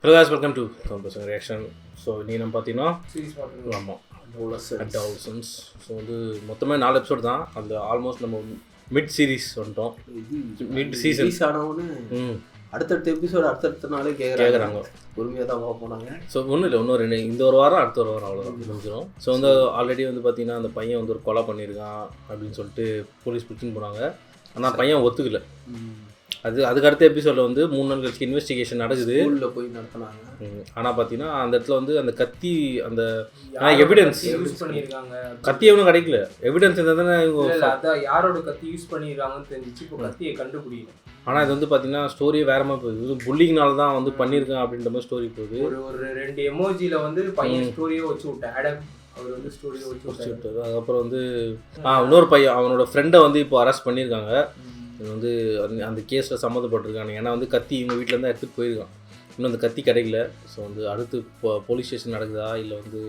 Hello guys, welcome to Pasanga reaction. So நீ நம்ம பார்த்தீங்கன்னா ஆமாம் Adolescence. ஸோ வந்து மொத்தமே 4 எபிசோட் தான். அதில் ஆல்மோஸ்ட் நம்ம மிட் சீரீஸ் வந்துட்டோம். மிட் சீசன் ஆனவொன்னு அடுத்தடுத்த எபிசோடு அடுத்தடுத்த நாளே கேட்குறாங்க. பொறுமையாக தான் போனாங்க. ஸோ ஒன்றும் இல்லை, இன்னும் 2 இந்த ஒரு வாரம் அடுத்த ஒரு வாரம் அவ்வளோதான் முடிஞ்சிடும். ஸோ வந்து ஆல்ரெடி வந்து பார்த்தீங்கன்னா அந்த பையன் வந்து ஒரு கொலை பண்ணியிருக்கான் அப்படின்னு சொல்லிட்டு போலீஸ் பிடிச்சின்னு போனாங்க. ஆனால் பையன் ஒத்துக்கலை. அதுக்கு அடுத்த எபிசோடில் வந்து 3 நாள் கழிச்சு இன்வெஸ்டிகேஷன் நடக்குது. ஸ்கூலில் போய் நடத்தினாங்க. ஆனால் பார்த்தீங்கன்னா அந்த இடத்துல வந்து அந்த கத்தி அந்த எவிடன்ஸ் யூஸ் பண்ணியிருக்காங்க. கத்தி எவனும் கிடைக்கல. எவிடன்ஸ் இருந்தால் தானே இவங்க அதான் யாரோட கத்தி யூஸ் பண்ணியிருக்காங்கன்னு தெரிஞ்சிச்சு. இப்போ கத்தியை கண்டுபிடிக்கல. ஆனால் இது வந்து பார்த்தீங்கன்னா ஸ்டோரியே வேற மாதிரி போகுது. இது புல்லிங்னால தான் வந்து பண்ணியிருக்கேன் அப்படின்ற மாதிரி ஸ்டோரி போகுது. ஒரு 2 எமோஜியில் வந்து பையன் ஸ்டோரியே வச்சு விட்டேன். ஆடம் அவர் வந்து ஸ்டோரியை வச்சு விட்டாரு. அதுக்கப்புறம் வந்து இன்னொரு பையன் அவனோட ஃப்ரெண்டை வந்து இப்போ அரெஸ்ட் பண்ணியிருக்காங்க. இது வந்து அந்த கேஸில் சம்மந்தப்பட்டிருக்காங்க. ஏன்னா வந்து கத்தி இவங்க வீட்டிலேருந்து எடுத்துகிட்டு போயிருக்கான். இன்னும் அந்த கத்தி கிடைக்கல. ஸோ வந்து அடுத்து போலீஸ் ஸ்டேஷன் நடக்குதா இல்லை வந்து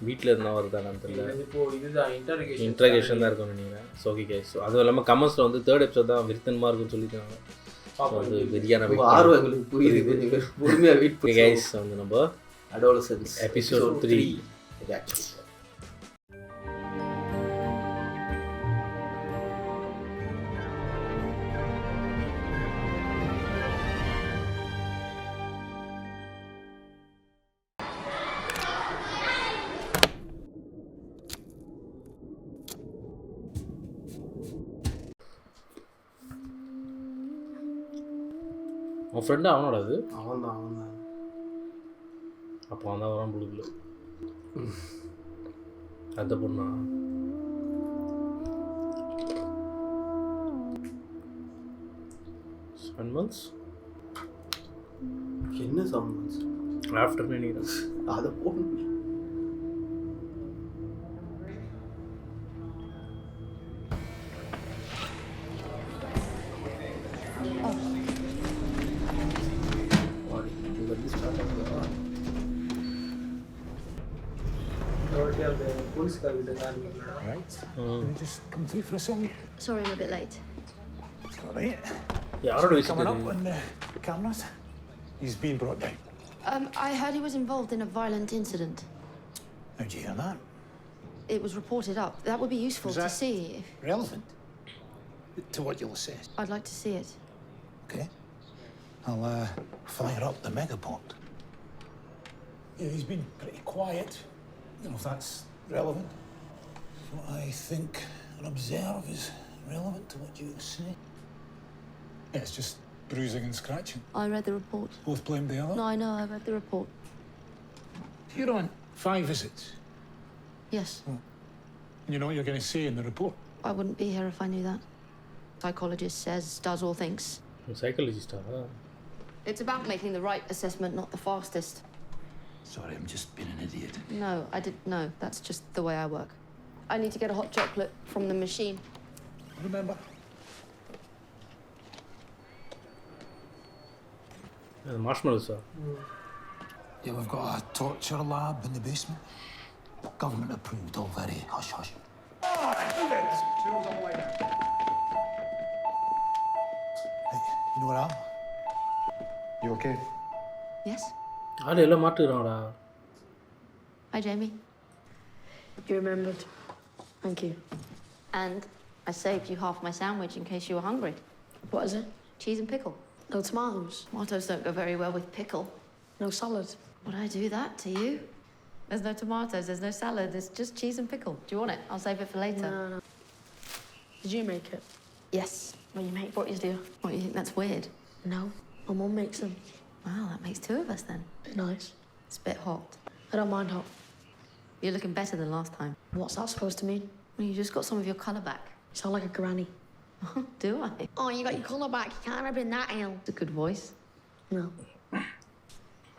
வீட்டில் இருந்தால் வருதான்னு தெரியல. இதுதான் இன்ட்ராகேஷன் தான் இருக்கும்னு நினைக்கிறேன். So okay guys. அதுவும் இல்லாமல் கமெண்ட்ஸில் வந்து 3rd எபிசோட் தான் விருத்தனமாக இருக்குன்னு சொல்லியிருக்காங்க. வந்து வெறியான ஆர்வம் எங்களுக்கு புரியுது. பொறுமையாக வெயிட் பண்ணி கைஸ். வந்து நம்ம Adolescence எபிசோட் 3 reaction. அவன் ஃப்ரெண்டு அவனோட அது அவன் தான் அப்போ அவன் தான் வரான் புழுக்குல அந்த பொண்ணா 7 months என்ன 7 months ஆஃப்டர் நினைக்கிறேன். அதை போகணும். Right. Can you just come through for a second? Sorry, I'm a bit late. It's all right. யாரோட Coming up விஷயம் on the cameras. He's been brought down. I heard he was involved in a violent incident. How'd you hear that? It was reported up. That would be useful Is to that- see. Relevant to what you'll assess. I'd like to see it. Okay. I'll fire up the megaport. Yeah, he's been pretty quiet. I don't know if that's relevant. What I think and observe is relevant to what you say. Yeah, it's just bruising and scratching. I read the report. Both blame the other. No, I know. I read the report. You're on 5 visits. Yes. You know what you're going to say in the report. I wouldn't be here if I knew that. Psychologist says, does all things. சைக்காலஜிஸ்டா? It's about making the right assessment, not the fastest. Sorry, I'm just being an idiot. No, I didn't know. That's just the way I work. I need to get a hot chocolate from the machine. Remember? மார்ஷ்மெலோஸா? Yeah, we've got a torture lab in the basement. Government approved, all very hush hush. Hey, you know what, Al? You okay? Yes? ஆள் எல்லாம் மாட்டுக்கிறாங்கடா. Hi, Jamie. You remembered. Thank you. And I saved you half my sandwich in case you were hungry. What is it? Cheese and pickle. No tomatoes. Tomatoes don't go very well with pickle. No salad. Would I do that to you? There's no tomatoes, there's no salad, there's just cheese and pickle. Do you want it? I'll save it for later. No. Did you make it? Yes. Well, you make what you do. What, you think that's weird? No. My mum makes them. Wow, that makes 2 of us then. Bit nice. It's a bit hot. I don't mind hot. You're looking better than last time. What's that supposed to mean? Well, you just got some of your colour back. You sound like a granny. Do I? Oh, you got your colour back. You can't have been that ill. It's a good voice. No.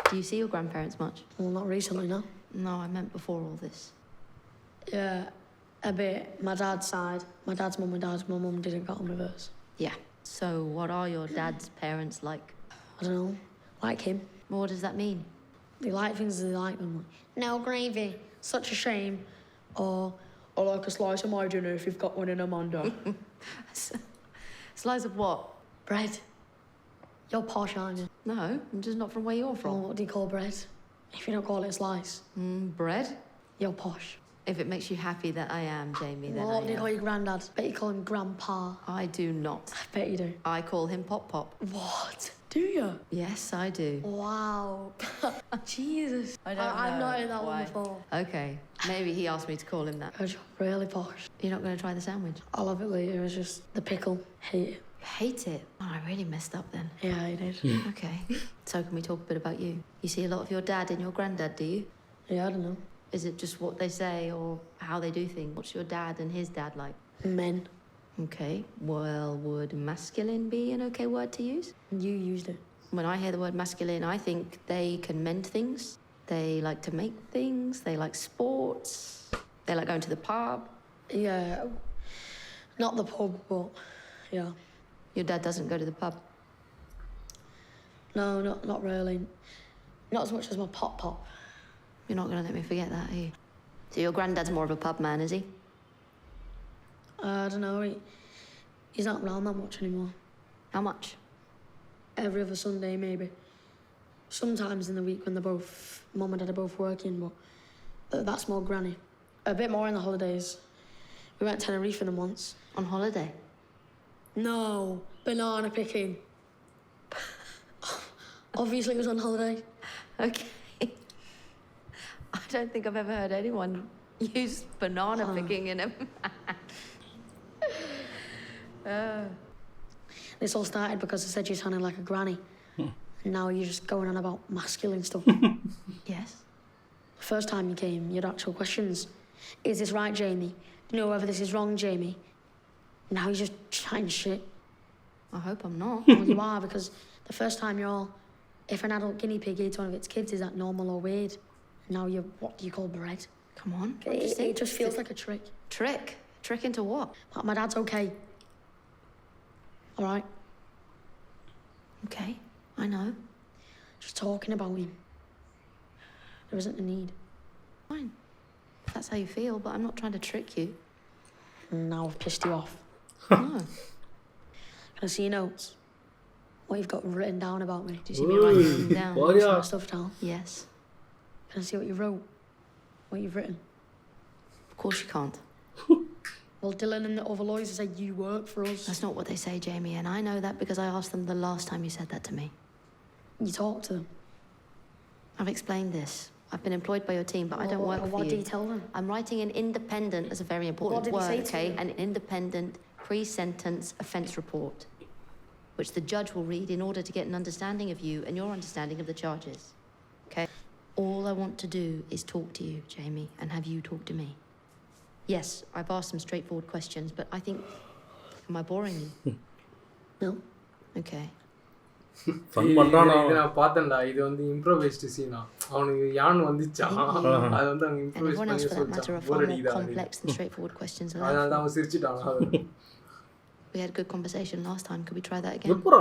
Do you see your grandparents much? Well, not recently, no. No, I meant before all this. Yeah, a bit. My dad's side. My dad's mum and dad's my mum didn't get on with us. Yeah. So what are your dad's parents like? I don't know. Like him. Well, what does that mean? They like things they like them. No gravy. Such a shame. Or like a slice of my dinner if you've got one in Amanda. Slice of what? Bread. You're posh, aren't you? No, I'm just not from where you're Or from. what do you call bread? If you don't call it a slice, Bread? you're posh. If it makes you happy that I am, Jamie, then What I do you call am. your granddad? Bet you call him Grandpa. I do not. I bet you do. I call him Pop Pop. What? Do you? Yes, I do. Wow. Jesus. I've not heard that one before. Okay, maybe he asked me to call him that. You're really posh. You're not going to try the sandwich? I'll have it later. It's just the pickle. Hate it. Hate it. Oh, I really messed up then. Yeah, I did. Okay. So can we talk a bit about you? You see a lot of your dad in your granddad, do you? Yeah, I don't know. Is it just what they say or how they do things? What's your dad and his dad like? Men. Okay. Well, would masculine be an okay word to use? You used it. When I hear the word masculine, I think they can mend things. They like to make things. They like sports. They like going to the pub. Yeah. Not the pub, but yeah. Your dad doesn't go to the pub. No, not really. Not as much as my pop. You're not going to let me forget that, are you? So your granddad's more of a pub man, is he? I don't know. He's not around that much anymore. How much? Every other Sunday, maybe. Sometimes in the week when they're both, Mum and Dad are both working, but that's more granny. A bit more in the holidays. We went to Tenerife with them once. On holiday? No, banana picking. Obviously it was on holiday. Okay. I don't think I've ever heard anyone use banana picking in a... This all started because I said you sounded like a granny. And now you're just going on about masculine stuff. Yes? First time you came, you had actual questions. Is this right, Jamie? Do you know whether this is wrong, Jamie? Now you're just chatting shit. I hope I'm not. Well, you are, because the first time you're all, if an adult guinea pig eats one of its kids, is that normal or weird? Now you're, what do you call bread? Come on. It just feels like a trick. Trick? Trick into what? But my dad's okay. All right? Okay, I know. Just talking about him. There isn't a need. Fine. If that's how you feel, but I'm not trying to trick you. Now I've pissed you off. No. Can I see your notes? What you've got written down about me? Do you see me writing them down? What? Write yeah. that stuff down. Yes. Can I see what you wrote? What you've written? Of course you can't. Well, Dylan and the other lawyers said you work for us. That's not what they say, Jamie, and I know that because I asked them the last time you said that to me. You talk to them. I've explained this. I've been employed by your team, but I don't work for What you. do you tell them? I'm writing an independent, that's a very important did he say word, to okay? you? An independent pre-sentence offence report, which the judge will read in order to get an understanding of you and your understanding of the charges, okay? All I want to do is talk to you, Jamie, and have you talk to me. Yes, I've asked some straightforward questions, but I think... Am I boring you? No. Okay. Fun பண்ணுறானா இது நான் பார்த்தேன்டா. இது வந்து இம்ப்ரோவைஸ்ட் சீனா. அவனுக்கு யான் வந்துச்சான். அது வந்து அவங்க And இம்ப்ரோவைஸ் everyone else, பண்ணி for that matter, சொல்லிச்சான். are போர் far more அடிக்குதா complex than straightforward questions. அதனால தான் அவன் சிரிச்சிட்டான். We had a good conversation last time. Could we try that again? எப்படா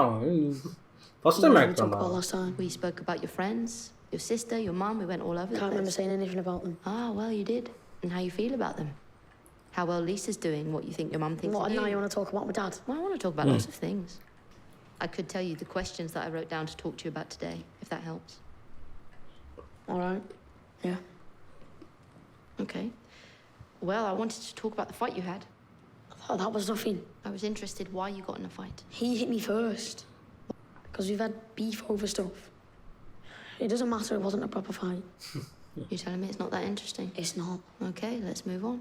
first time What act did we talk about பண்ணா last time? We spoke about your friends, your sister, your mum. We went all over the Can't remember place. saying anything about them. Ah, well, you did. And how you feel about them. How well Lisa's doing, what you think your mum thinks What, of and you. now you want to talk about my dad? Well, I want to talk about lots of things. I could tell you the questions that I wrote down to talk to you about today, if that helps. All right. Yeah. Okay. Well, I wanted to talk about the fight you had. I thought that was nothing. I was interested why you got in a fight. He hit me first. Because we've had beef over stuff. It doesn't matter, it wasn't a proper fight. You're telling me it's not that interesting? It's not. Okay, let's move on.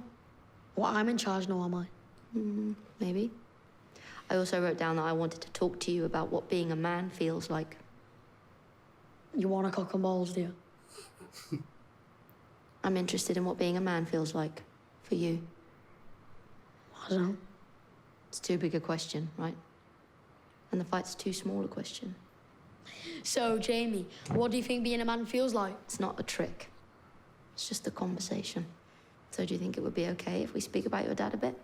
Well, I'm in charge now, am I? Maybe. I also wrote down that I wanted to talk to you about what being a man feels like. You want a cock and balls, do you? I'm interested in what being a man feels like for you. I don't know. It's too big a question, right? And the fight's too small a question. So, Jamie, what do you think being a man feels like? It's not a trick. It's just a conversation. So do you think it would be okay if we speak about your dad a bit?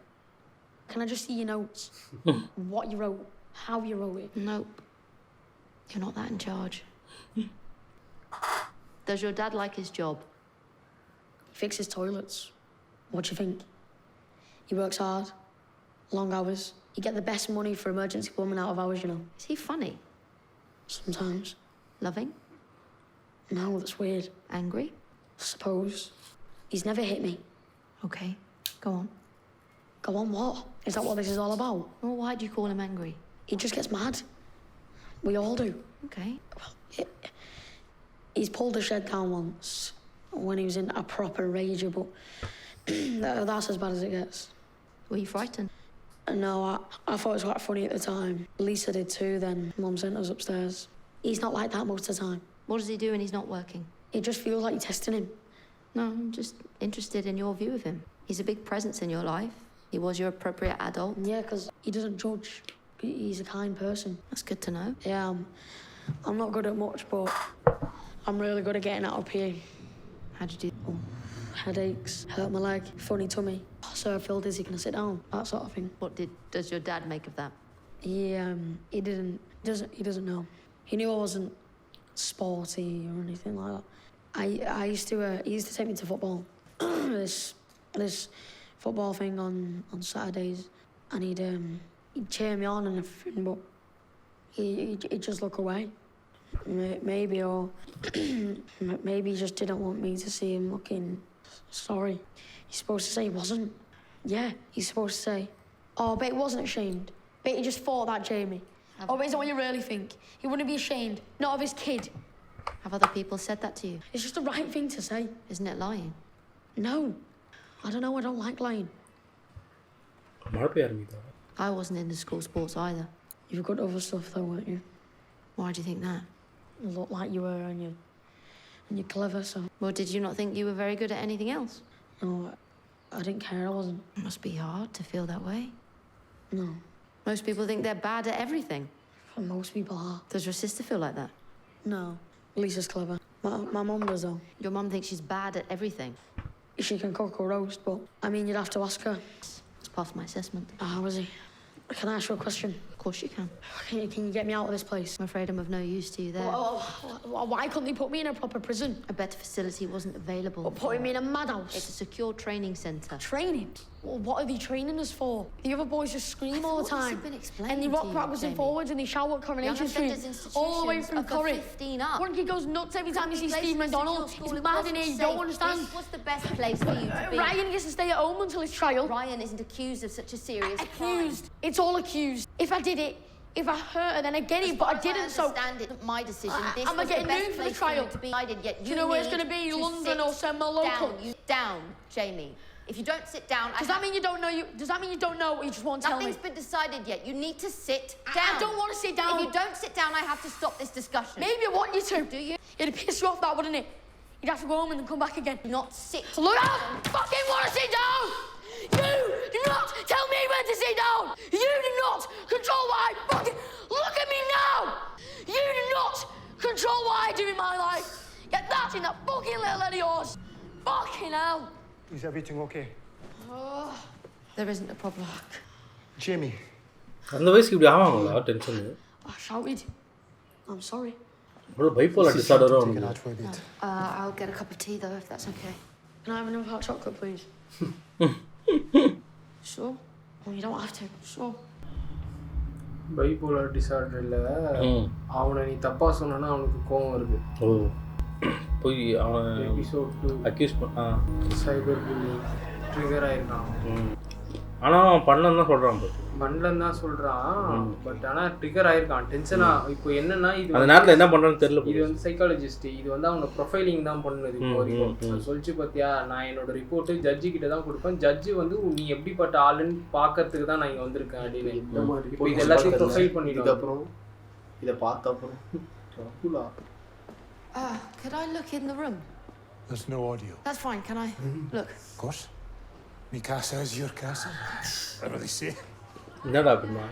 Can I just see your notes? What you wrote, how you wrote it? Nope. You're not that in charge. Does your dad like his job? He fixes toilets. What do you think? He works hard, long hours. You get the best money for emergency plumbing out of hours, you know. Is he funny? Sometimes. Loving? No, that's weird. Angry? Suppose. He's never hit me. Okay, go on. Go on, what? Is that what this is all about? Well, why do you call him angry? He just gets mad. We all do. Okay. He's pulled the shed down once when he was in a proper rage, but that's as bad as it gets. Were you frightened? No, I thought it was quite funny at the time. Lisa did too, then Mum sent us upstairs. He's not like that most of the time. What does he do when he's not working? It just feels like you're testing him. No, I'm just interested in your view of him. He's a big presence in your life. He was your appropriate adult. Yeah, because he doesn't judge. He's a kind person. That's good to know. Yeah, I'm not good at much, but I'm really good at getting out of here. How'd you do? Headaches, hurt my leg, funny tummy. So I feel dizzy, can I sit down? That sort of thing. What does your dad make of that? He doesn't know. He knew I wasn't sporty or anything like that. He used to take me to football. this football thing on Saturdays, and he'd cheer me on and everything, but he'd just look away. Maybe maybe he just didn't want me to see him looking sorry. He's supposed to say he wasn't. Yeah, he's supposed to say, oh, but he wasn't ashamed. But he just thought that, Jamie. Oh, but is that what you really think? He wouldn't be ashamed, not of his kid. Have other people said that to you? It's just the right thing to say. Isn't it lying? No. I don't know, I don't like lying. மழை பெய்ய ஆரம்பிக்குதா? I wasn't into school sports either. You were good at other stuff though, weren't you? Why do you think that? You look like you were, and you're clever, so... Well, did you not think you were very good at anything else? No, I didn't care, I wasn't. It must be hard to feel that way. No. Most people think they're bad at everything. Most people are. Does your sister feel like that? No. Lisa's clever. My mum does, though. Your mum thinks she's bad at everything. She can cook or roast, but, I mean, you'd have to ask her. It's past my assessment. How is he? Can I ask you a question? Of course you can. Can you get me out of this place? I'm afraid I'm of no use to you there. Why couldn't they put me in a proper prison? A better facility wasn't available. Or putting me in a madhouse? It's a secure training centre. Training? Well, what are they training us for? The other boys just scream all the This time. had been explained And they rock to you, backwards and Jamie. forwards and they shout at Coronation Street. All the way through are for Corrie. 15 up. One kid goes nuts every time he sees Placed Steve in a secure McDonald. school, He's it mad in wasn't here, you safe. don't understand. This was the best place for you to be. Ryan gets to stay at home until his trial. Ryan isn't accused of such a serious Accused. crime. It's all accused. If I did it, if I hurt her, then I get it, but I didn't, so... I understand it. My decision. This Am I was the getting best moved for the place for you trial? to be. I did, yet Do you know where it's need going to be? to London sit or somewhere local? Down. You down, Jamie. If you don't sit down, Does that mean you don't know? Does that mean you don't know? Or you just won't tell me? Nothing's been decided yet. You need to sit down. I don't want to sit down. If you don't sit down, I have to stop this discussion. Maybe I want you to. Do you? It'd piss you off, that wouldn't it? You'd have to go home and then come back again. Not sit. Look, I fucking want to sit down. You do not tell me when to sit down. You do not control what I fucking... Look at me now. You do not control what I do in my life. Get that in that fucking little head of yours. Fucking hell. Is everything okay? Oh. There isn't a problem. Jamie. அந்த வயசுக்கு இப்படி ஆவாங்களா tension? I shouted. I'm sorry. ஒரு bipolar டிசார்டரோ Take it out for a bit. I'll get a cup of tea though, if that's okay. Can I have another hot chocolate, please? Sure. Well, you don't have to. Sure. Bipolar டிசார்டரில் அவனை நீ தப்பாக சொன்னா அவனுக்கு கோவம் வருது. ஓ போய் அவன் episode 2 accuse cyber bullying trigger ஆயிருக்கான். ஆனால் அவன் பண்ணலன்னு தான் சொல்கிறான். பண்ணலன்னு தான் சொல்கிறான், பட் ஆனால் ட்ரிகர் ஆயிருக்கான். டென்ஷனாக இப்போ என்னன்னா இது அந்த நேரத்தில் என்ன பண்ணுறான்னு தெரியல. இது வந்து சைக்காலஜிஸ்ட், இது வந்து அவங்க ப்ரொஃபைலிங் தான் பண்ணுது. இப்போ வரைக்கும் சொல்லிச்சு பார்த்தியா, நான் என்னோட ரிப்போர்ட்டு ஜட்ஜி கிட்ட தான் கொடுப்பேன். ஜட்ஜு வந்து நீ எப்படிப்பட்ட ஆளுன்னு பார்க்கறதுக்கு தான் நான் இங்கே வந்திருக்கேன் அப்படின்னு. இப்போ இது எல்லாத்தையும் ப்ரொஃபைல் பண்ணிடுவோம். அப்புறம் இதை பார்த்த அப்புறம் Could I look in the room? There's no audio. That's fine. Can I look? Of course. Me casa is your casa. Whatever they say. என்னடா அப்படின்னா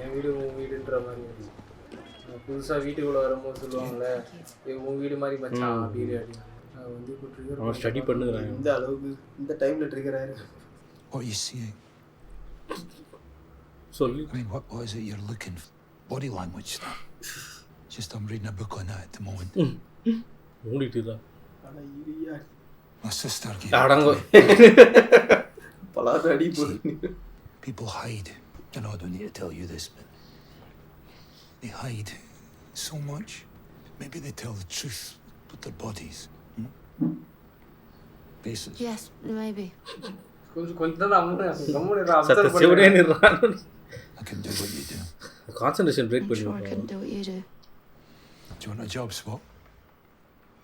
என் வீடு உன் வீடுன்ற மாதிரி புதுசாக வீட்டுக்குள்ளே வரும்போது சொல்லுவாங்கள்ல, உன் வீடு மாதிரி மச்சான் அப்படின்னு அது வந்து இப்போ ட்ரிகர் அவன் ஸ்டடி பண்ணுறான். இந்த அளவுக்கு இந்த டைமில் ட்ரிகர் ஆயிருக்கு. What are you seeing? சொல்லி I mean, what is it you're looking for? Body language stuff. Just I'm reading a book on that at the moment. மூடிட்டு தான் ஆனால் இரியா My sister gave அடங்கோ பலாறு அடி போகுது. People hide. I know I don't need to tell you this, but they hide so much. Maybe they tell the truth with their bodies. Bases. Yes, maybe. கொஞ்சம் கம்முன்னு சத்த observe சிவனே பண்ணுங்க. நிறான். I can do what you do. Concentration break I'm பண்ணி sure I couldn't do what you do. Do you want a job spot?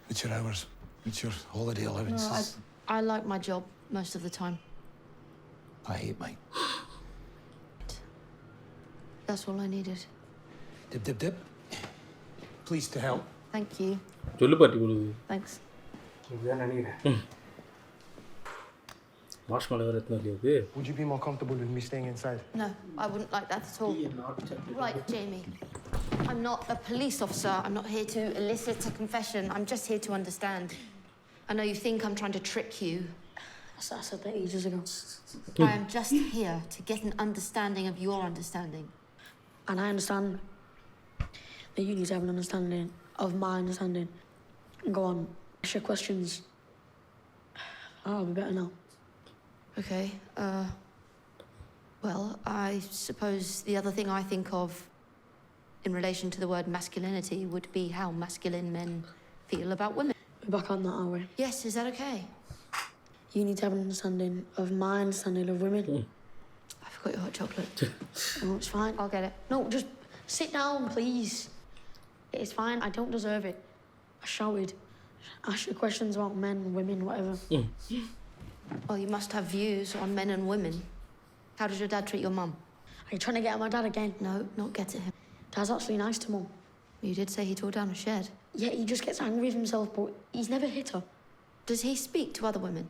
What's your hours? What's your holiday No, allowances? I like my job most of the time. I hate mine. That's all I needed. Dip, dip, dip. Pleased to help. Thank you. சொல்லு பாட்டி கொடுக்குது. Thanks. இதுதான் நினைக்கிறேன். மார்ஷ்மேலோ வேறு எத்தனை இருக்குது? Would you be more comfortable with me staying inside? No, I wouldn't like that at all. Right, Jamie. I'm not a police officer. I'm not here to elicit a confession. I'm just here to understand. I know you think I'm trying to trick you. I said that ages ago. I am just here to get an understanding of your understanding. And I understand that you need to have an understanding of my understanding. Go on, ask your questions. I'll be better now. Okay, well, I suppose the other thing I think of in relation to the word masculinity would be how masculine men feel about women. We're back on that, are we? Yes, is that okay? You need to have an understanding of my understanding of women. I forgot your hot chocolate. No, it's fine. I'll get it. No, just sit down, please. It's fine. I don't deserve it. I shouted. Ask your questions about men, women, whatever. Well, you must have views on men and women. How does your dad treat your mum? Are you trying to get at my dad again? No, not get at him. Dad's actually nice to Mum. You did say he tore down a shed. Yeah, he just gets angry with himself, but he's never hit her. Does he speak to other women?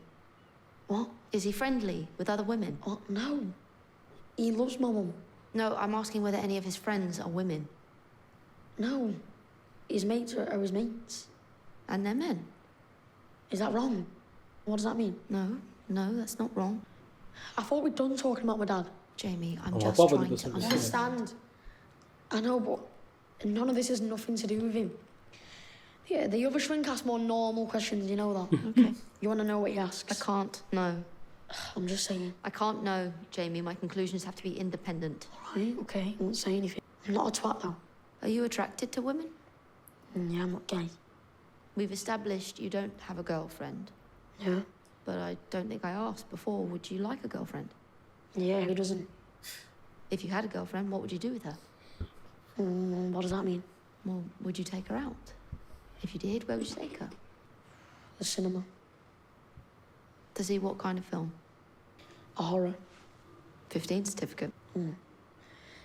What? Is he friendly with other women? What? No. He loves my mum. No, I'm asking whether any of his friends are women. No. His mates are his mates. And they're men. Is that wrong? What does that mean? No, that's not wrong. I thought we'd done talking about my dad. Jamie, I'm Oh, just Papa trying did to the same. understand. I know, but none of this has nothing to do with him. Yeah, the other shrink asks more normal questions, you know that. Okay. You want to know what he asks? I can't know. I'm just saying. I can't know, Jamie. My conclusions have to be independent. Right, okay, I won't say anything. I'm not a twat, though. Are you attracted to women? Yeah, I'm not gay. We've established you don't have a girlfriend. Yeah? But I don't think I asked before, would you like a girlfriend? Yeah, who doesn't? If you had a girlfriend, what would you do with her? What does that mean? Well, would you take her out? If you did, where would you take her? The cinema. To see what kind of film? A horror. 15 certificate.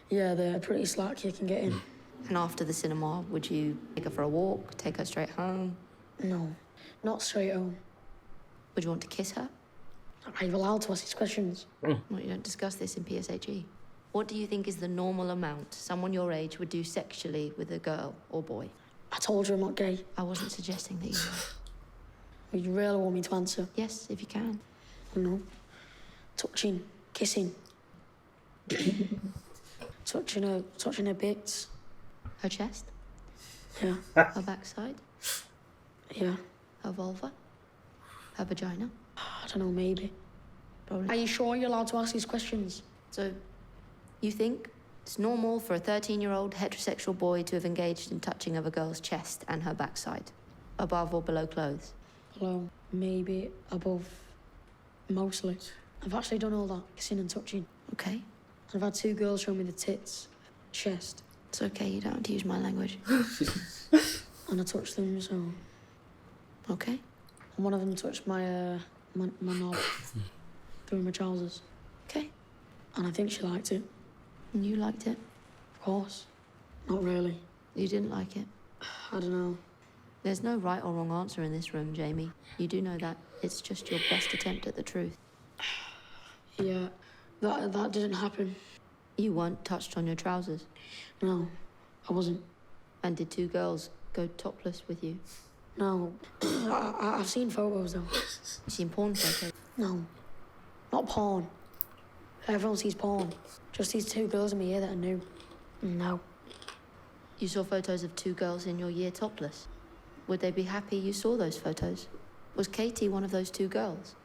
Yeah, the pretty slack you can get in. And after the cinema, would you take her for a walk, take her straight home? No, not straight home. Would you want to kiss her? Are you allowed to ask these questions? Well, you don't discuss this in PSHE. What do you think is the normal amount someone your age would do sexually with a girl or boy? I told you I'm not gay. I wasn't suggesting that you were. You really want me to answer? Yes, if you can. No. Touching, kissing. touching her bits. Her chest? Yeah, Her backside? yeah. Her vulva? Her vagina? I don't know, maybe. Probably. Are you sure you're allowed to ask these questions? So, you think it's normal for a 13-year-old heterosexual boy to have engaged in touching of a girl's chest and her backside, above or below clothes? Hello, maybe above. Mostly. I've actually done all that, kissing and touching. Okay. I've had 2 girls show me the tits, chest, It's okay, you don't have to use my language. and I touched them, so... Okay. And one of them touched my knob through my trousers. Okay. And I think she liked it. And you liked it? Of course. Not really. You didn't like it? I don't know. There's no right or wrong answer in this room, Jamie. You do know that. It's just your best attempt at the truth. Yeah, that didn't happen. You weren't touched on your trousers. No, I wasn't. And did 2 girls go topless with you? No, I've seen photos though. You seen porn photos? No, not porn. Everyone sees porn. Just these 2 girls in my year that are new. No. You saw photos of 2 girls in your year topless. Would they be happy you saw those photos? Was Katie one of those 2 girls?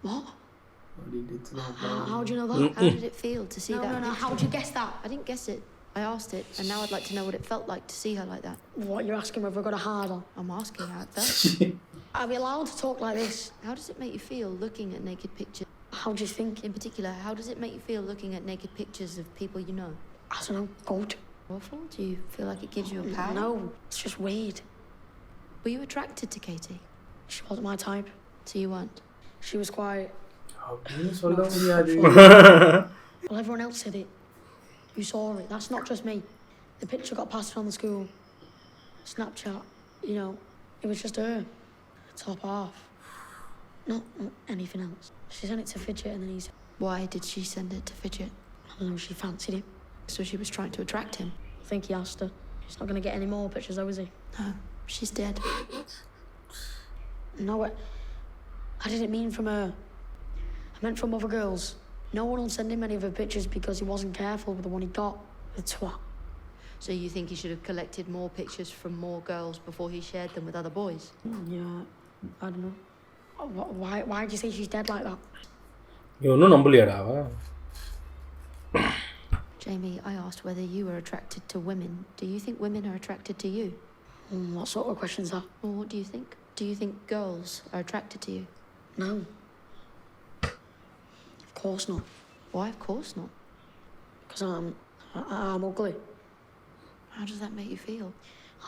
What? அப்படி How do you know that? How did it feel to see No, that no, no. picture? How would you guess that? I didn't guess it. I I asked it, and now I'd like to know what it felt like to see her like that. What, you're asking whether I got a harder? I'm asking how it felt. Are we allowed to talk like this? How does it make you feel looking at naked pictures? How do you think? In particular, how does it make you feel looking at naked pictures of people you know? I don't know, good. Awful? Do you feel like it gives you a power? No, it's just weird. Were you attracted to Katie? She wasn't my type. So you weren't? She was quiet. அப்படின்னு சொல்ல முடியாது. Well, everyone else said it. You saw it. That's not just me. The picture got passed on the school. Snapchat, you know, it was just her. Top half. Not anything else. She sent it to Fidget and then he said, Why did she send it to Fidget? I don't know, she fancied him. So she was trying to attract him? I think he asked her. He's not going to get any more pictures though, is he? No, she's dead. No, I didn't mean from her. I meant from other girls. No one will send him any of her pictures because he wasn't careful with the one he got. The twat. So you think he should have collected more pictures from more girls before he shared them with other boys? Yeah, I don't know. Why do you say she's dead like that? You இன்னும் நம்பலையாடா? Jamie, I asked whether you were attracted to women. Do you think women are attracted to you? What sort of question is that? Well, what do you think? Do you think girls are attracted to you? No. Of course not. Why, of course not? Because I'm ugly. How does that make you feel?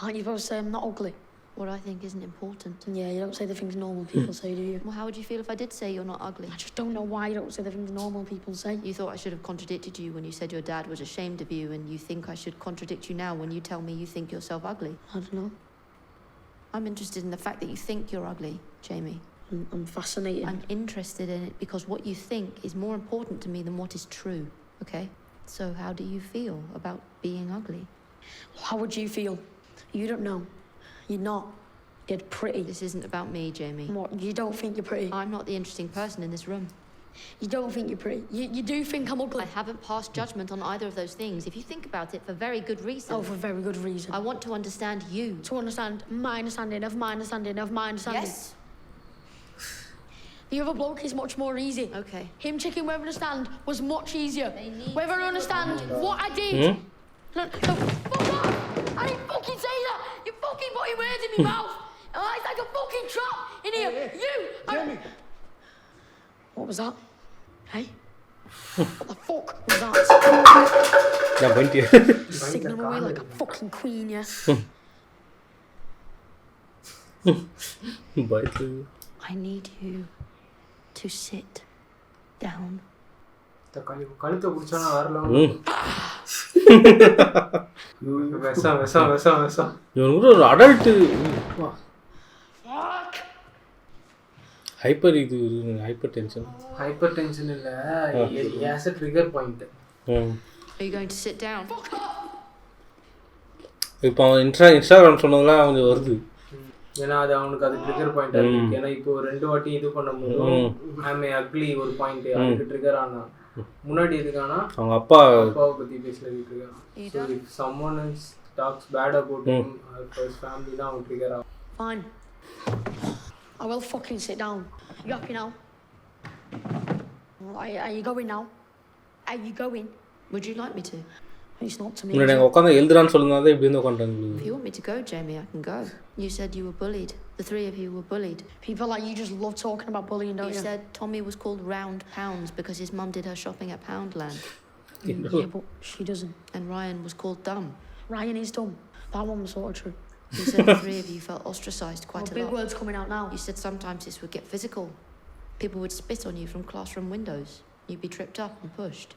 Aren't you supposed to say I'm not ugly? What I think isn't important. Yeah, you don't say the things normal people say, do you? Well, how would you feel if I did say you're not ugly? I just don't know why you don't say the things normal people say. You thought I should have contradicted you when you said your dad was ashamed of you, and you think I should contradict you now when you tell me you think yourself ugly? I don't know. I'm interested in the fact that you think you're ugly, Jamie. I'm fascinated. I'm interested in it because what you think is more important to me than what is true, okay? So how do you feel about being ugly? How would you feel? You don't know. You're not. You're pretty. This isn't about me, Jamie. What? You don't think you're pretty? I'm not the interesting person in this room. You don't think you're pretty? You do think I'm ugly? I haven't passed judgment on either of those things. If you think about it, for very good reason. Oh, for very good reason. I want to understand you. To understand my understanding of my understanding of my understanding. Yes? The other bloke is much more easy. Okay. Him checking whether I understand was much easier. They need Whether I to understand what I did. No, fuck off! I didn't fucking say that! You fucking putting words in my mouth! It's like a fucking trap in here! You! Jamie! What was that? Hey? What the fuck was that? நான் பண்ணிட்டியா? Signaling away like a fucking queen, yeah? பயத்துல I need you to sit down. கழுத்தை பிடிச்சானா வரலாம். விஷம். இவன் கூட ஒரு adult hyper hyper tension. Hyper tension இல்லை, as a trigger point. Are you going to sit down? இப்போ அவன் இன்ஸ்டாகிராம் சொன்னதெல்லாம் அவனுக்கு வருது. ஏன்னா அது அவனுக்கு அது ட்ரிகர் பாயிண்ட் இருக்கு. ஏன்னா இப்போ 2 வாட்டி இது பண்ணும்போது ஐம் அக்லி ஒரு பாயிண்ட் அதுக்கு ட்ரிகர் ஆனா. முன்னாடி எதுக்கானா அவங்க அப்பாவை பத்தி பேசினது trigger. So if someone else talks bad about him or his family, தான் அவன் ட்ரிகர் ஆகும். Fine. I will fucking sit down. You happy now? Are you going now? Are you going? Would you like me to? It's not to me. முன்னாடி அங்கே உட்காந்து எழுதுறான்னு சொல்லுனாதான் இப்படி வந்து உட்காந்துட்டாங்க. If you want me to go, Jamie, I can go. You said you were bullied. The 3 of you were bullied. People like you just love talking about bullying, don't you? You said Tommy was called Round Pounds because his mum did her shopping at Poundland. Yeah, but she doesn't. And Ryan was called dumb. Ryan is dumb. That one was sort of true. You said the 3 of you felt ostracised quite a lot. Big words coming out now. You said sometimes this would get physical. People would spit on you from classroom windows. You'd be tripped up and pushed.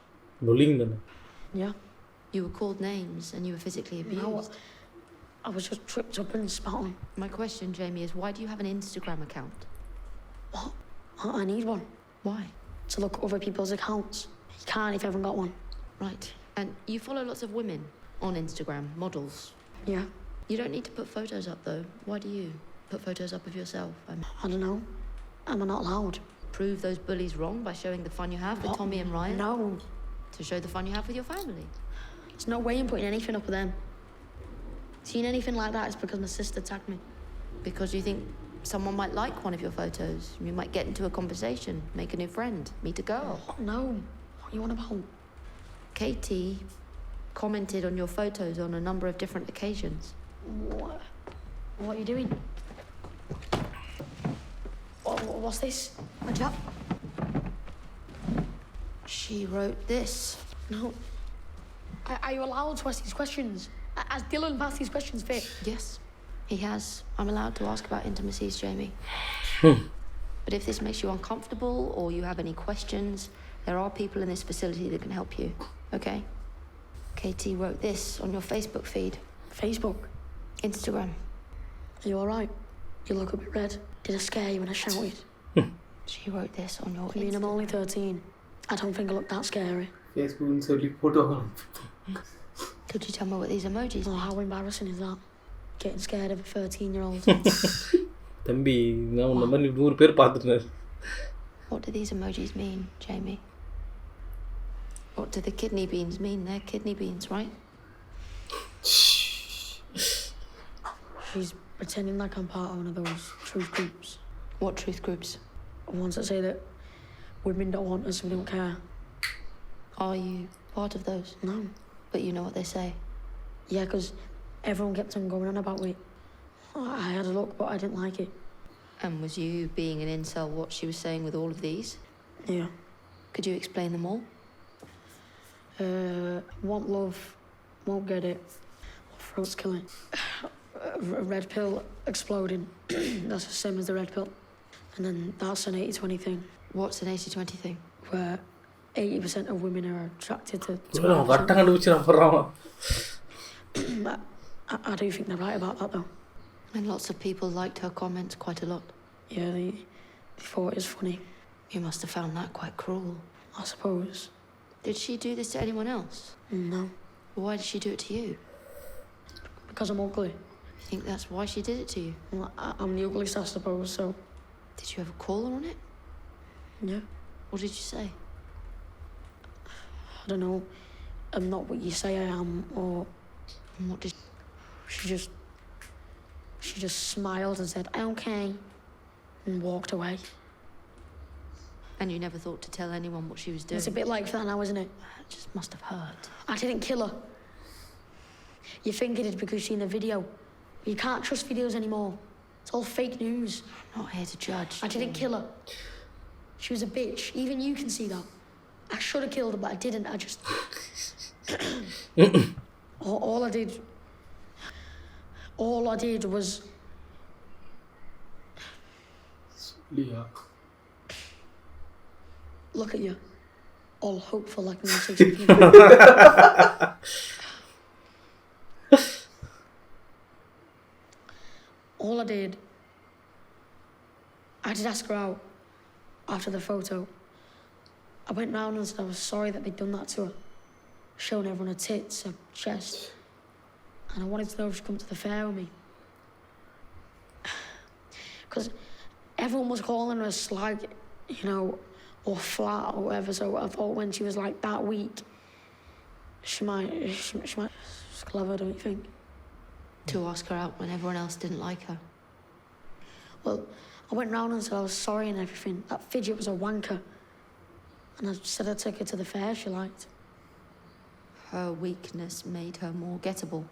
Pulling தானே. Yeah. You were called names and you were physically abused. No, I was just tripped up and spat on. My question, Jamie, is why do you have an Instagram account? What? I need one. Why? To look at other people's accounts. You can't if you haven't got one. Right. And you follow lots of women on Instagram, models. Yeah. You don't need to put photos up though. Why do you put photos up of yourself? I don't know. Am I not allowed? Prove those bullies wrong by showing the fun you have with Tommy and Ryan? No. To show the fun you have with your family? There's no way I'm putting anything up with them. Seen anything like that, it's because my sister tagged me. Because you think someone might like one of your photos. You might get into a conversation, make a new friend, meet a girl. No. What are you on about? Katie commented on your photos on a number of different occasions. What are you doing? What's this? A job? She wrote this. No. Are you allowed to ask these questions? Has Dylan passed these questions fit? Yes, he has. I'm allowed to ask about intimacies, Jamie. But if this makes you uncomfortable or you have any questions, there are people in this facility that can help you, okay? Katie wrote this on your Facebook feed. Facebook? Instagram. Are you alright? You look a bit red. Did I scare you when I shouted? She wrote this on your I mean, I'm only 13. I don't think I look that scary. Facebook சொல்லி photo Could you tell me what these emojis Oh, are? how embarrassing is that? Getting scared of a 13-year-old. தம்பி நான் உன்ன மாதிரி 100 பேர் பார்த்துட்டேன். What do these emojis mean, Jamie? What do the kidney beans mean? They're kidney beans, right? She's pretending like I'm part of one of those truth groups. What truth groups? Ones that say that women don't want us, we don't care. Are you part of those? No. But you know what they say. Yeah, because everyone kept on going on about it. I had a look, but I didn't like it. And was you, being an incel, what she was saying with all of these? Yeah. Could you explain them all? Want love, won't get it. Throat's killing. Red pill exploding. That's the same as the red pill. And then that's an 80-20 thing. What's an 80-20 thing? Where 80% of women are attracted to நான் கட்ட கண்டுபிடிச்சு நான் போடுறான். I do think they're right about that though. And lots of people liked her comments quite a lot. Yeah, they thought it was funny, You must have found that quite cruel. I suppose. Did she do this to anyone else? No, Why did she do it to you? because I'm ugly. You think that's why she did it to you? Well, I'm the ugliest, I suppose, so Did you ever call her on it? yeah. What did you say? I don't know. I'm not what you say I am, or And what did she just smiled and said, "Okay," and walked away. And you never thought to tell anyone what she was doing? It's a bit like that now, isn't it? It just must have hurt. I didn't kill her. You think it is because you've seen the video. You can't trust videos anymore. It's all fake news. I'm not here to judge. I didn't kill her. She was a bitch. Even you can see that. I should have killed her, but I didn't. I just... all I did was... சொல்லியா Look at you. All hopeful like me. Say something. All I did... I did ask her out after the photo. I went round and said I was sorry that they'd done that to her. Showing everyone her tits, her chest. And I wanted to know if she'd come to the fair with me. Because everyone was calling her a slag, you know, or flat or whatever. So I thought when she was like that weak, she might. It's clever, don't you think? To ask her out when everyone else didn't like her. Well, I went round and said I was sorry and everything. That fidget was a wanker. And I said I'd take her to the fair if she liked. Her weakness made her more gettable,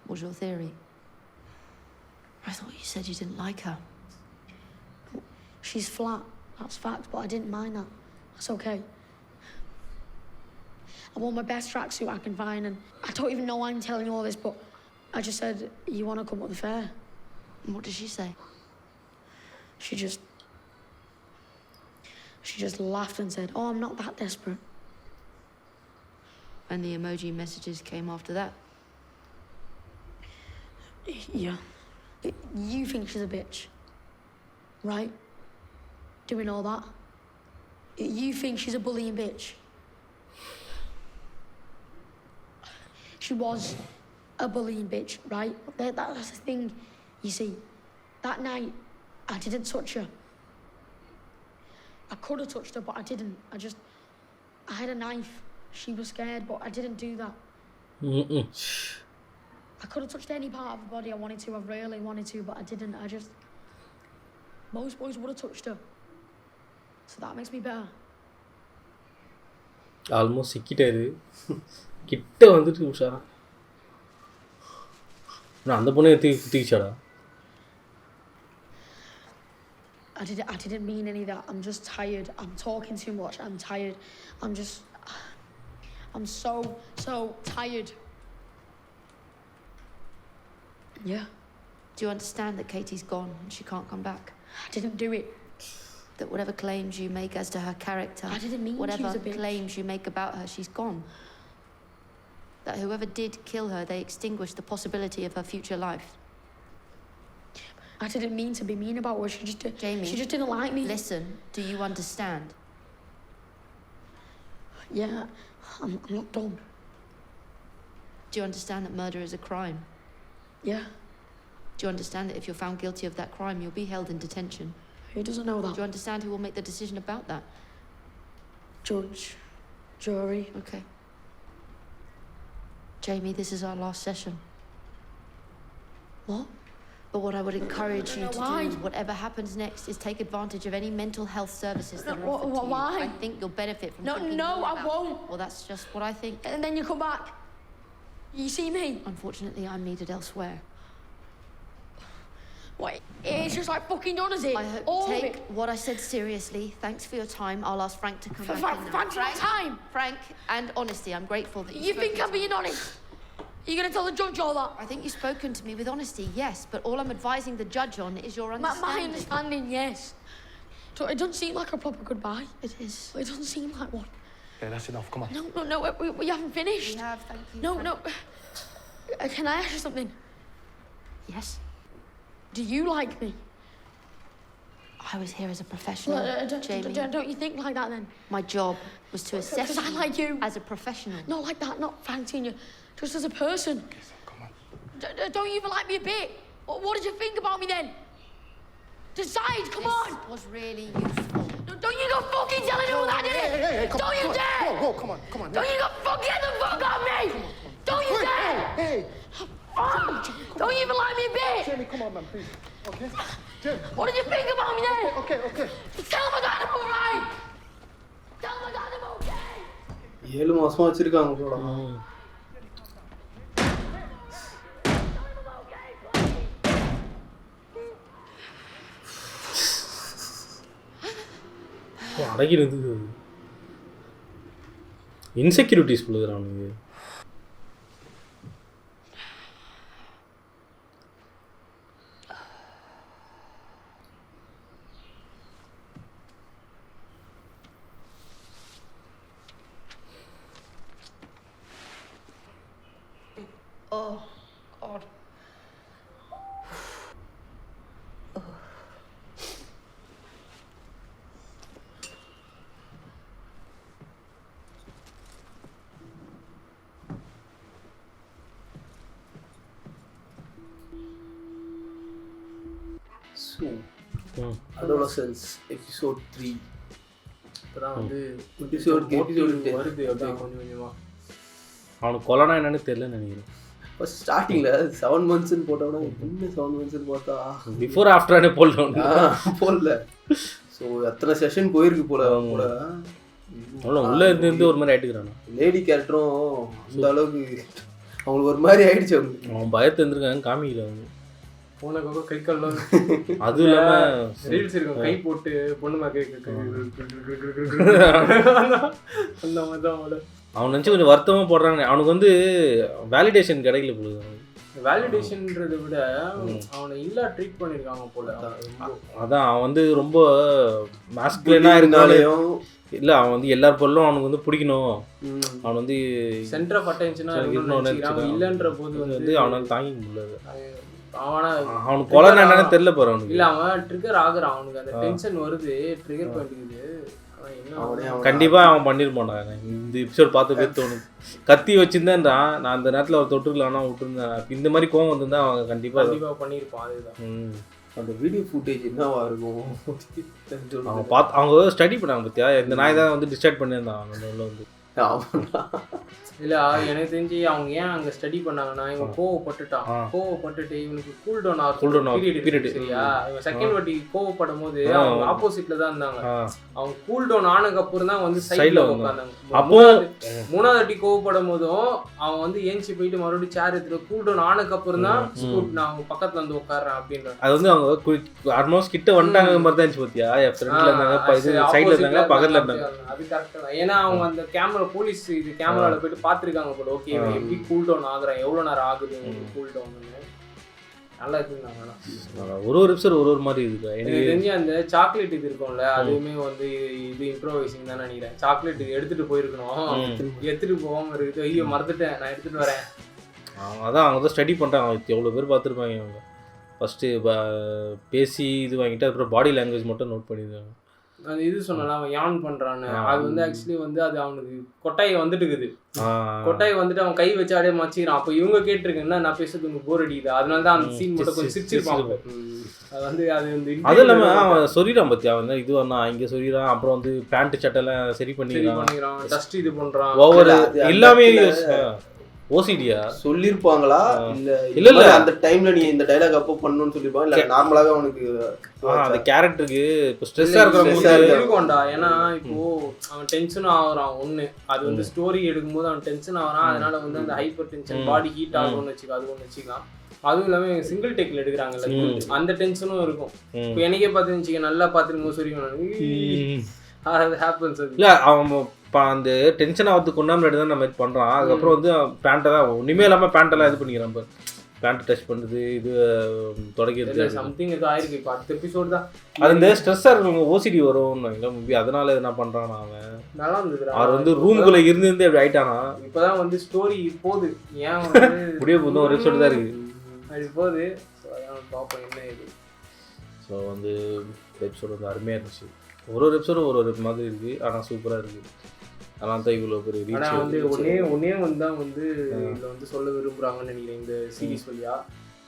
was your theory? I thought you said you didn't like her. She's flat, that's fact, but I didn't mind that. That's okay. I wore my best tracksuit I can find, and I don't even know why I'm telling you all this, but I just said, "You want to come to the fair?" And what did she say? She just laughed and said, "Oh, I'm not that desperate." And the emoji messages came after that? Yeah. You think she's a bitch, right? Doing all that. You think she's a bullying bitch. She was a bullying bitch, right? That's the thing, you see. That night, I didn't touch her. I could have touched her, but I didn't. I had a knife. She was scared, but I didn't do that. I could have touched any part of her body I wanted to. I really wanted to, but I didn't. Most boys would have touched her. So that makes me better. Almost சிக்கிட்டாரு. கிட்ட வந்துட்டு உஷாரா நான் அந்த பொண்ணை தூக்கிச்சாடா. I didn't mean any of that. I'm just tired. I'm talking too much. I'm tired. I'm so tired. Yeah. Do you understand that Katie's gone and she can't come back? I didn't do it. That whatever claims you make as to her character, I didn't mean whatever she was a bitch. claims you make about her, she's gone. That whoever did kill her, they extinguished the possibility of her future life. I didn't mean to be mean about her. Jamie, she just didn't like me. Listen, do you understand? Yeah, I'm not dumb. Do you understand that murder is a crime? Yeah. Do you understand that if you're found guilty of that crime, you'll be held in detention? Who doesn't know that? Do you understand who will make the decision about that? Judge, jury. Okay. Jamie, this is our last session. What? But what I would encourage you to Why? do, whatever happens next, is take advantage of any mental health services that are offered to you. Why? I think you'll benefit from No, thinking no, more I about- won't. Well, that's just what I think. And then you come back. You see me? Unfortunately, I'm needed elsewhere. Wait, it's just like fucking done, is it? I hope All you of take it. what I said seriously. Thanks for your time. I'll ask Frank to come back in now. Frank's not time. Frank and honesty. I'm grateful that You think I'm being honest? You're gonna tell the judge all that? I think you've spoken to me with honesty, yes, but all I'm advising the judge on is your My understanding. understanding, yes. So it doesn't seem like a proper goodbye. It is. It doesn't seem like one. Okay, that's enough. Come on. No, we haven't finished. We have, thank you. No, Frank. no. Can I ask you something? Yes? Do you like me? I was here as a professional, Jamie. Don't you think like that then? My job was to assess Because I like you. as a professional. Not like that, not fancying you. Just as a person. Come on. Don't you even like me a bit? What did you think about me then? Decide, come on! This was really useful. No, don't you go fucking telling all that, did it? Come Don't on, you come on. dare! Whoa, come on, come on. Don't you go fucking get the fuck off me! Don't you dare! Hey, Don't you even like me a bit? Jamie, come on, man, please. Okay? Jim. What did you think about me then? Okay. Tell him I got him alright! Tell him I got him okay! 7 மாசமா வச்சிருக்காங்க போல. அடங்கிருந்து insecurities கொடுக்குறானுங்க. Oh, God. So, Adolescence episode 3. இப்பதான் வந்து episode வருது அப்படியே கொஞ்சம் கொஞ்சமா. அவனுக்கு கொலனா என்னன்னு தெரியலன்னு நினைக்கிறேன். ஃபர்ஸ்ட் ஸ்டார்டிங்கில் 7 monthsன்னு போட்டோம்னா என்ன 7 monthsன்னு பார்த்தா பிஃபோர் ஆஃப்டரானே போடலாம். போடல. ஸோ அத்தனை செஷன் போயிருக்கு போல கூட. அவ்வளோ உள்ளே இருந்து ஒரு மாதிரி ஆயிட்டுக்கிறானா. லேடி கேரக்டரும் அந்த அளவுக்கு அவங்களுக்கு ஒரு மாதிரி ஆயிடுச்சு. அவங்களுக்கு அவன் பயத்தை இருந்திருக்காங்க காமிக்கல அவங்க. போனக்காக கை கால்லாம் அதுவும் இல்லாமல் ரீல்ஸ் இருக்கும், கை போட்டு பொண்ணு மாதிரி அந்த மாதிரி தான் அவளை அவன் நினச்சி கொஞ்சம் வருத்தமாக போடுறாங்க. அவனுக்கு வந்து வேலிடேஷன் கிடைக்கல போல. வேலிடேஷன்றதை விட அவனை இல்லா ட்ரீட் பண்ணியிருக்காங்க போல. அதான் அவன் வந்து ரொம்ப மாஸ்குலினாக இருந்தாலையும் இல்லை, அவன் வந்து எல்லார் பொருளும் அவனுக்கு வந்து பிடிக்கணும், அவன் வந்து சென்டர் ஆஃப் அட்டென்ஷனாக இல்லைன்ற போது வந்து அவனால் தாங்கிக்க முடியாது. அவனுக்கு கொலை என்னன்னு தெரியல போற அவனுக்கு. இல்லை அவன் ட்ரிகர் ஆகுறான், அவனுக்கு அந்த டென்ஷன் வருது, ட்ரிகர் பண்ணிக்குது. கண்டிப்பா அவன் பண்ணிருப்பான். இந்த எபிசோட் பார்த்து போய் தோணுது. கத்தி வச்சிருந்தேன் நான் அந்த நேரத்தில் அவர் தொட்டுக்கலாம்னா விட்டுருந்தேன். இந்த மாதிரி கோவம் வந்திருந்தா அவங்க கண்டிப்பா பண்ணியிருப்பான். அதுதான் அந்த வீடியோ ஃபுட்டேஜ் என்னவா இருக்கும் அவங்க பார்த்து அவங்க ஸ்டடி பண்ணாங்க பத்தியா. இந்த நாய் தான் வந்து டிஸ்டர்ப் பண்ணியிருந்தான் அவங்க உள்ள வந்து. இல்லை எனக்கு தெரிஞ்சு அவங்க ஏன் அங்கே ஸ்டடி பண்ணாங்கன்னா இவன் கோவப்பட்டுட்டான். கோவப்பட்டுட்டு இவனுக்கு கூல் டவுன் பீரியட் சரியா. இவன் செகண்ட் வாட்டி கோவப்படும் போது அவங்க ஆப்போசிட்ல தான் இருந்தாங்க. அவங்க கூல் டவுன் ஆனதுக்கு அப்புறம் தான் வந்து சைட்ல உட்காந்தாங்க. மூணாவது வாட்டி கோவப்படும் போதும் அவன் வந்து ஏஞ்சி போயிட்டு மறுபடியும் சேர் எடுத்துட்டு கூல் டவுன் ஆனதுக்கு அப்புறம் தான் நான் அவங்க பக்கத்துல வந்து உட்காடுறேன் அப்படின்ற. அது வந்து அவங்க ஆல்மோஸ்ட் கிட்ட வந்துட்டாங்க மாதிரி தான் இருந்துச்சு பாத்தியா. ஃப்ரண்ட்ல இருந்தாங்க, சைடுல இருந்தாங்க, பக்கத்துல இருந்தாங்க. அது கரெக்ட் தான். ஏன்னா அவங்க அந்த கேமரா போலீஸ் இது கேமரால போயிட்டு பாத்துருக்காங்க போல. ஓகே எப்படி கூல் டவுன் ஆகுறான், எவ்வளவு நேரம் ஆகுது கூல் டவுன். நல்லா இருக்குங்க. ஒரு எபிசோட் ஒரு மாதிரி இருக்கு. எனக்கு தெரிஞ்சு அந்த சாக்லேட் இது இருக்கும்ல அதுவுமே வந்து இது இம்ப்ரோவைசிங் தான் நினைக்கிறேன். சாக்லேட் எடுத்துட்டு போயிருக்கணும், எடுத்துட்டு போகாம இருக்குது. ஐயோ மறந்துட்டேன், நான் எடுத்துட்டு வரேன். அதான் அவங்க தான் ஸ்டடி பண்ணுறாங்க. எவ்வளோ பேர் பார்த்துருப்பாங்க. அவங்க ஃபஸ்ட்டு பேசி இது வாங்கிட்டு அப்புறம் பாடி லாங்குவேஜ் மட்டும் நோட் பண்ணியிருக்காங்க. அது இது சொன்னால அவன் யான் பண்றான்னு. அது வந்து ஆக்சுவலி வந்து அது அவனுக்கு கொட்டாய் வந்துட்டு இருக்குது. கொட்டாய் வந்துட்டு அவன் கை வச்சு அப்படியே மச்சிக்கிறான். அப்போ இவங்க கேட்டிருக்கேன்னா நான் பேசுறது உங்களுக்கு போர் அடிக்குது, அதனால தான் அந்த சீன் மட்டும் கொஞ்சம் சிரிச்சிருப்பாங்க. அது வந்து அது வந்து அது இல்லாமல் அவன் சொல்லிடான் பத்தியா. அவன் இது நான் இங்கே சொல்லிடுறான். அப்புறம் வந்து பேண்ட் சட்டெல்லாம் சரி பண்ணிக்கிறான், டஸ்ட் இது பண்றான். ஒவ்வொரு எல்லாமே ஓசிடியா சொல்லிருப்பாங்களா இல்ல அந்த டைம்ல நீ இந்த டயலாக் அப்போ பண்ணணும்னு சொல்லிருப்பாங்க. இல்ல நார்மலாவே அவனுக்கு அந்த கேரக்டருக்கு இப்போ ஸ்ட்ரெஸ்ஸா இருக்கும்டா. ஏன்னா இப்போ அவன் டென்ஷன் ஆகுறான் ஒண்ணு. அது வந்து ஸ்டோரி எடுக்கும்போது அவன் டென்ஷன் ஆகுறான். அதனால வந்து அந்த ஹைப்பர் டென்ஷன் பாடி ஹீட் ஆகும்னு வச்சுக்கோ. அது ஒன்று வச்சுக்கலாம். அதுவும் இல்லாம சிங்கிள் டேக்ல எடுக்கிறாங்கல்ல, அந்த டென்ஷனும் இருக்கும். இப்போ எனக்கே பார்த்துன்னு நல்லா பார்த்துருக்கும் சொல்லி அது ஹேப்பன்ஸ். இல்ல அவன் அந்த டென்ஷன் ஆகிறதுக்கு கொண்டாமல் தான் நம்ம இது பண்ணுறான். அதுக்கப்புறம் வந்து பேண்ட்டை தான் ஒன்றுமே இல்லாமல் பேண்ட்டெல்லாம் இது பண்ணிக்கிறான். பேண்ட் டச் பண்ணுறது இது தொடக்கிறது சம்திங் இது ஆயிருக்கு. இப்போ அடுத்த எபிசோடு தான் அது இந்த ஸ்ட்ரெஸ்ஸாக இருக்கவங்க ஓசிடி வரும் மேபி. அதனால என்ன பண்ணுறான் அவன். நல்லா இருந்தது. அவர் வந்து ரூமுக்குள்ளே இருந்து அப்படி ஆயிட்டானா. இப்போதான் வந்து ஸ்டோரி போகுது. ஏன் முடிய போதும் ஒரு எபிசோடு தான் இருக்குது அப்படி போகுது. பார்ப்போம் என்ன இது. ஸோ வந்து எபிசோடு வந்து அருமையாக இருந்துச்சு. ஒரு எபிசோடும் ஒரு மாதிரி இருக்குது. ஆனால் சூப்பராக இருக்குது. அதனால தான் இவ்வளோ பெரிய ரீச். ஆனால் வந்து ஒன்னே வந்து தான் வந்து இதில் வந்து சொல்ல விரும்புகிறாங்கன்னு நினைக்கிறேன் இந்த சீரீஸ் வழியா.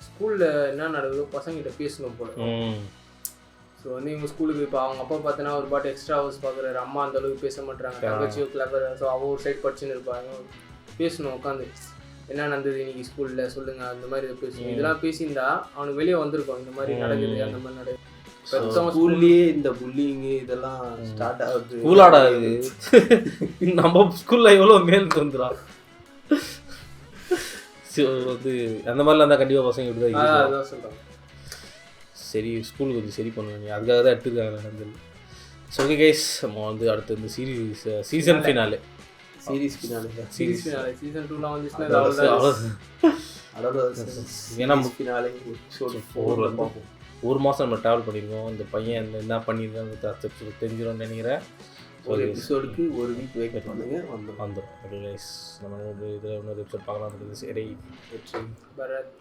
ஸ்கூலில் என்ன நடக்குதோ பசங்கிட்ட பேசணும் போல. ஸோ வந்து இவங்க ஸ்கூலுக்கு இப்போ அவங்க அப்பா பார்த்தோன்னா ஒரு பாட்டு எக்ஸ்ட்ரா ஹவர்ஸ் பார்க்குறாரு. அம்மா அந்த அளவுக்கு பேச மாட்டாங்க, தங்கச்சியோ கிளவர். ஸோ அவள் ஒரு சைட் படிச்சுன்னு இருப்பாங்க. பேசணும் உட்காந்து என்ன நடந்தது இன்னைக்கு ஸ்கூலில் சொல்லுங்கள் அந்த மாதிரி இதை பேசணும். இதெல்லாம் பேசியிருந்தா அவனுக்கு வெளியே வந்திருக்கும் இந்த மாதிரி நடக்குது அந்த மாதிரி நடக்குது. ஸ்கூல்லயே இந்த புல்லிங் இதெல்லாம் ஸ்டார்ட் ஆகுது. ஸ்கூலாடா இது நம்ம ஸ்கூல்ல எவ்வளோ மேல் வந்துடும். வந்து அந்த மாதிரிலாம் இருந்தால் கண்டிப்பாக பசங்க இப்படி தான் சொல்கிறாங்க. சரி ஸ்கூலுக்கு வந்து சரி பண்ணுவேன், அதுக்காக தான் எடுத்துருக்காங்க நடந்தது. ஸோ ஓகே கைஸ், நம்ம வந்து அடுத்து இந்த சீசன் ஃபினாலே சீசன் 2 லாம் வந்துச்சுன்னா ஏன்னா ஒரு மாதம் நம்ம ட்ராவல் பண்ணியிருக்கோம். இந்த பையன் என்ன பண்ணியிருக்காங்க தெரிஞ்சிடும்னு நினைக்கிறேன். ஒரு எபிசோடுக்கு ஒரு வீக் வெயிட் பண்ணுங்க, வந்துடும். ஓகே கைஸ், நம்ம இதில் இன்னொரு எபிசோட் பார்க்கலாம். சரி, பரத்.